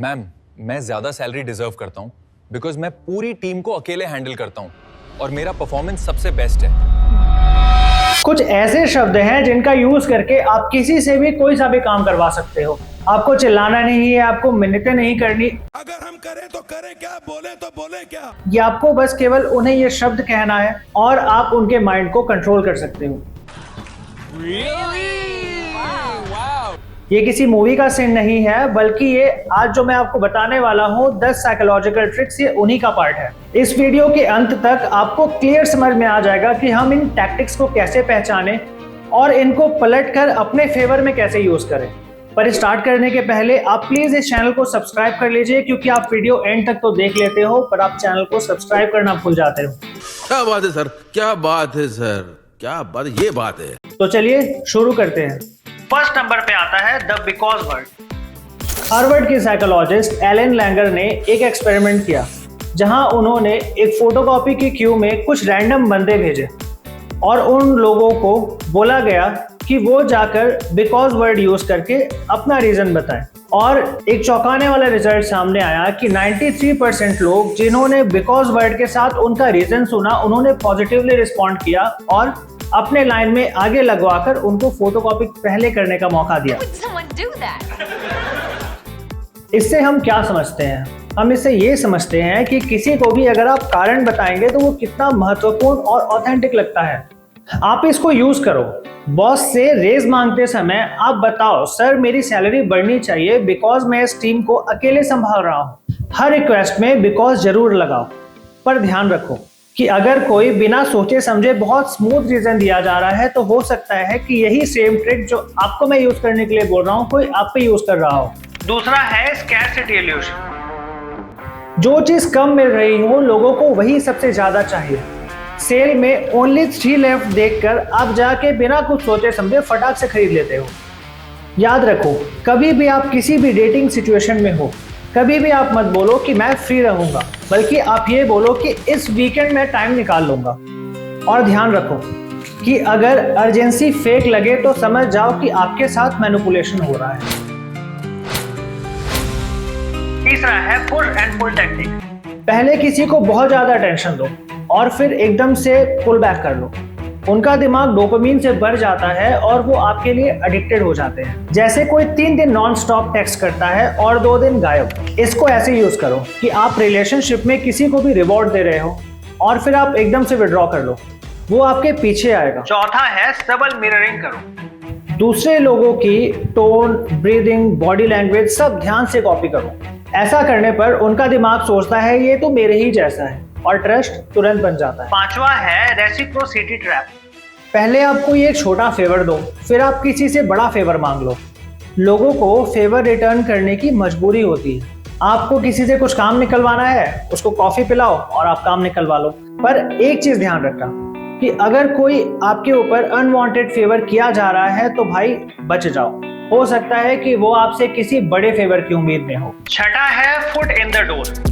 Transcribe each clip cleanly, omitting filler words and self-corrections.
Ma'am, मैं ज्यादा salary deserve करता हूँ बिकॉज मैं पूरी टीम को अकेले हैंडल करता हूँ और मेरा परफॉर्मेंस सबसे बेस्ट है। कुछ ऐसे शब्द हैं जिनका यूज करके आप किसी से भी कोई सा भी काम करवा सकते हो। आपको चिल्लाना नहीं है, आपको मिन्नतें नहीं करनी। अगर हम करें तो करें क्या, बोले तो बोले क्या। ये आपको बस केवल उन्हें ये शब्द कहना है और आप उनके माइंड को कंट्रोल कर सकते हो। ये किसी मूवी का सीन नहीं है, बल्कि ये आज जो मैं आपको बताने वाला हूँ 10 साइकोलॉजिकल ट्रिक्स, ये उन्हीं का पार्ट है। इस वीडियो के अंत तक आपको क्लियर समझ में आ जाएगा कि हम इन टैक्टिक्स को कैसे पहचानें और इनको पलटकर अपने फेवर में कैसे यूज करें। पर स्टार्ट करने के पहले आप प्लीज इस चैनल को सब्सक्राइब कर लीजिए, क्योंकि आप वीडियो एंड तक तो देख लेते हो पर आप चैनल को सब्सक्राइब करना भूल जाते हो। क्या बात है सर, क्या बात है सर, क्या बात, ये बात है। तो चलिए शुरू करते हैं। फर्स्ट नंबर पे आता है द बिकॉज वर्ड। हार्वर्ड के साइकोलॉजिस्ट एलन लैंगर ने एक एक्सपेरिमेंट किया जहां उन्होंने एक फोटोकॉपी की क्यू में कुछ रैंडम बंदे भेजे और उन लोगों को बोला गया कि वो जाकर बिकॉज वर्ड यूज करके अपना रीजन बताएं। और एक चौंकाने वाला रिजल्ट सामने आया कि 93% लोग जिन्होंने बिकॉज वर्ड के साथ उनका रीजन सुना, उन्होंने पॉजिटिवली रिस्पॉन्ड किया और अपने लाइन में आगे लगवाकर उनको फोटोकॉपी पहले करने का मौका दिया। इससे हम क्या समझते हैं? हम इससे ये समझते हैं कि किसी को भी अगर आप कारण बताएंगे तो वो कितना महत्वपूर्ण और ऑथेंटिक लगता है। आप इसको यूज करो। बॉस से रेज मांगते समय आप बताओ, सर मेरी सैलरी बढ़नी चाहिए बिकॉज मैं इस टीम को अकेले संभाल रहा हूँ। हर रिक्वेस्ट में बिकॉज जरूर लगाओ, पर ध्यान रखो कि अगर कोई बिना सोचे समझे बहुत स्मूथ रीजन दिया जा रहा है तो हो सकता है कि यही सेम ट्रिक जो आपको मैं यूज करने के लिए बोल रहा हूँ कोई आप पे यूज कर रहा हो। दूसरा है स्कैरसिटी इल्यूजन। जो चीज कम मिल रही हो लोगों को वही सबसे ज्यादा चाहिए। सेल में ओनली 3 लेफ्ट देखकर आप जाके बिना कुछ सोचे समझे फटाक से खरीद लेते हो। याद रखो, कभी भी आप किसी भी डेटिंग सिचुएशन में हो, कभी भी आप मत बोलो कि मैं फ्री रहूंगा, बल्कि आप ये बोलो कि इस वीकेंड में टाइम निकाल लूंगा। और ध्यान रखो कि अगर अर्जेंसी फेक लगे तो समझ जाओ कि आपके साथ मैनिपुलेशन हो रहा है। तीसरा है पुश एंड पुल टेक्निक। पहले किसी को बहुत ज्यादा अटेंशन दो और फिर एकदम से पुल बैक कर लो। उनका दिमाग डोपामिन से भर जाता है और वो आपके लिए एडिक्टेड हो जाते हैं। जैसे कोई 3 दिन नॉन स्टॉप टेक्स्ट करता है और 2 दिन गायब। इसको ऐसे यूज करो कि आप रिलेशनशिप में किसी को भी रिवॉर्ड दे रहे हो और फिर आप एकदम से विड्रॉ कर लो, वो आपके पीछे आएगा। चौथा है सबल मिररिंग करो। दूसरे लोगों की टोन, ब्रीदिंग, बॉडी लैंग्वेज सब ध्यान से कॉपी करो। ऐसा करने पर उनका दिमाग सोचता है ये तो मेरे ही जैसा है और ट्रस्ट तुरंत बन जाता है। पांचवा है रेसिप्रोसिटी ट्रैप। पहले आप कोई एक छोटा फेवर दो, फिर आप किसी से बड़ा फेवर मांग लो। लोगों को फेवर रिटर्न करने की मजबूरी होती है। आपको किसी से कुछ काम निकलवाना है, उसको कॉफी पिलाओ और आप काम निकलवा लो। पर एक चीज ध्यान रखना कि अगर कोई आपके ऊपर अनवांटेड फेवर किया जा रहा है तो भाई बच जाओ। हो सकता है कि वो आपसे किसी बड़े फेवर की उम्मीद में हो। छठा है फुट इन द डोर।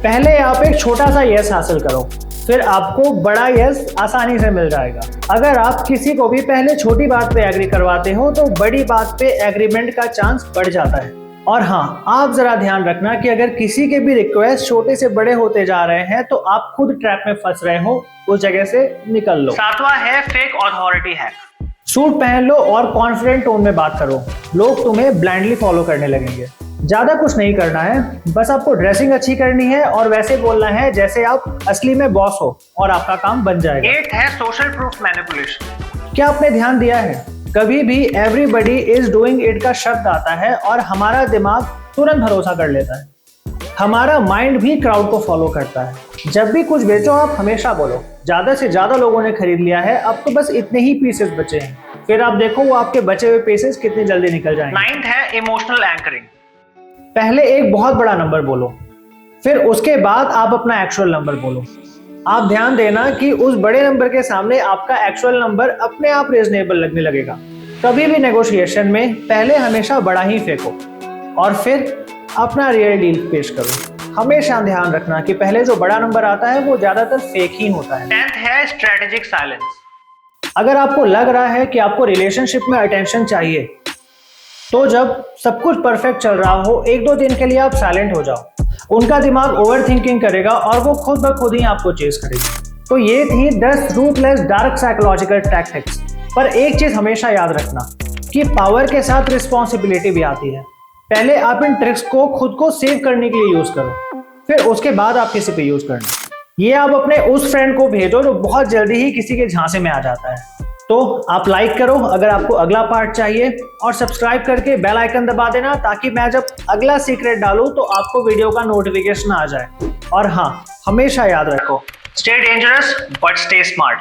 पहले आप एक छोटा सा यस हासिल करो, फिर आपको बड़ा यस आसानी से मिल जाएगा। अगर आप किसी को भी पहले छोटी बात पे एग्री करवाते हो तो बड़ी बात पे एग्रीमेंट का चांस बढ़ जाता है। और हाँ, आप जरा ध्यान रखना कि अगर किसी के भी रिक्वेस्ट छोटे से बड़े होते जा रहे हैं तो आप खुद ट्रैप में फंस रहे हो, उस जगह से निकल लो। सातवां है फेक अथॉरिटी हैक। सूट पहन लो और कॉन्फिडेंट टोन में बात करो, लोग तुम्हें ब्लाइंडली फॉलो करने लगेंगे। ज्यादा कुछ नहीं करना है, बस आपको ड्रेसिंग अच्छी करनी है और वैसे बोलना है जैसे आप असली में बॉस हो और आपका काम बन जाएगा। 8 है सोशल प्रूफ मैनिपुलेशन। क्या आपने ध्यान दिया है, कभी भी एवरीबॉडी इज डूइंग इट का शब्द आता है और हमारा दिमाग तुरंत भरोसा कर लेता है। हमारा माइंड भी क्राउड को फॉलो करता है। जब भी कुछ बेचो आप हमेशा बोलो ज्यादा से ज्यादा लोगों ने खरीद लिया है, अब तो बस इतने ही पीसेस बचे हैं। फिर आप देखो वो आपके बचे हुए पीसेस कितने जल्दी निकल जाएंगे। 9th है इमोशनल एंकरिंग। पहले एक बहुत बड़ा नंबर बोलो, फिर उसके बाद आप अपना एक्चुअल नंबर बोलो। आप ध्यान देना कि उस बड़े नंबर के सामने आपका एक्चुअल नंबर अपने आप रीजनेबल लगने लगेगा। कभी भी नेगोशिएशन में पहले हमेशा बड़ा ही फेंको और फिर अपना रियल डील पेश करो। हमेशा ध्यान रखना कि पहले जो बड़ा नंबर आता है वो ज्यादातर फेक ही होता है। 10th है स्ट्रेटेजिक साइलेंस। अगर आपको लग रहा है कि आपको रिलेशनशिप में अटेंशन चाहिए तो जब सब कुछ परफेक्ट चल रहा हो, 1-2 दिन के लिए आप साइलेंट हो जाओ। उनका दिमाग ओवर थिंकिंग करेगा और वो खुद ब खुद ही आपको चेस करेगी। तो ये थी 10 रूथलेस डार्क साइकोलॉजिकल टैक्टिक्स। पर एक चीज हमेशा याद रखना कि पावर के साथ रिस्पॉन्सिबिलिटी भी आती है। पहले आप इन ट्रिक्स को खुद को सेव करने के लिए यूज करो, फिर उसके बाद आप किसी पे यूज करना। ये आप अपने उस फ्रेंड को भेजो जो बहुत जल्दी ही किसी के झांसे में आ जाता है। तो आप लाइक करो अगर आपको अगला पार्ट चाहिए, और सब्सक्राइब करके बेल आइकन दबा देना ताकि मैं जब अगला सीक्रेट डालूं तो आपको वीडियो का नोटिफिकेशन आ जाए। और हाँ, हमेशा याद रखो, stay dangerous but stay smart.